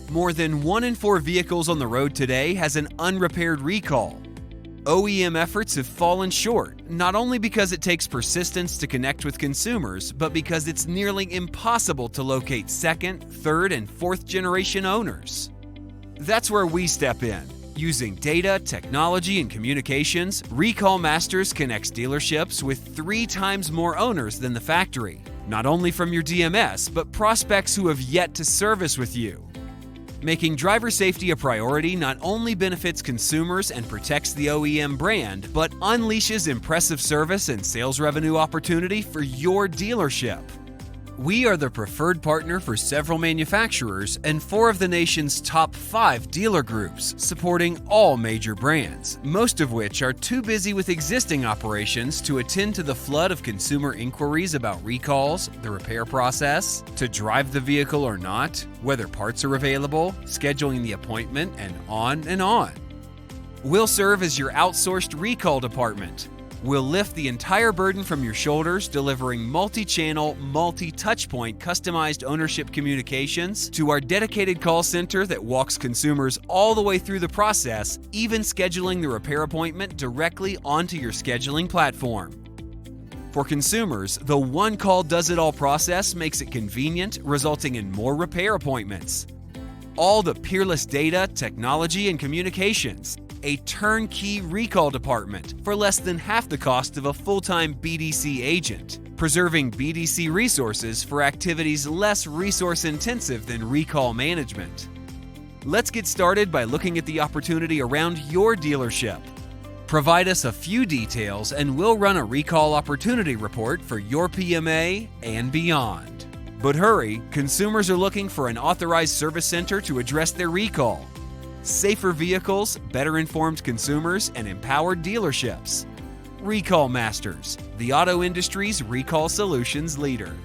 More than 1 in 4 vehicles on the road today has an unrepaired recall. OEM efforts have fallen short, not only because it takes persistence to connect with consumers, but because it's nearly impossible to locate second, third, and fourth generation owners. That's where we step in. Using data, technology, and communications, Recall Masters connects dealerships with 3 times more owners than the factory, not only from your DMS, but prospects who have yet to service with you. Making driver safety a priority not only benefits consumers and protects the OEM brand, but unleashes impressive service and sales revenue opportunity for your dealership. We are the preferred partner for several manufacturers and 4 of the nation's top 5 dealer groups, supporting all major brands, most of which are too busy with existing operations to attend to the flood of consumer inquiries about recalls, the repair process, to drive the vehicle or not, whether parts are available, scheduling the appointment, and on and on. We'll serve as your outsourced recall department. We'll lift the entire burden from your shoulders, delivering multi-channel, multi-touchpoint customized ownership communications to our dedicated call center that walks consumers all the way through the process, even scheduling the repair appointment directly onto your scheduling platform. For consumers, the one call does it all process makes it convenient, resulting in more repair appointments. All the peerless data, technology, and communications. A turnkey recall department for less than half the cost of a full-time BDC agent, preserving BDC resources for activities less resource-intensive than recall management. Let's get started by looking at the opportunity around your dealership. Provide us a few details and we'll run a recall opportunity report for your PMA and beyond. But hurry, consumers are looking for an authorized service center to address their recall. Safer vehicles, better informed consumers, and empowered dealerships. Recall Masters, the auto industry's recall solutions leader.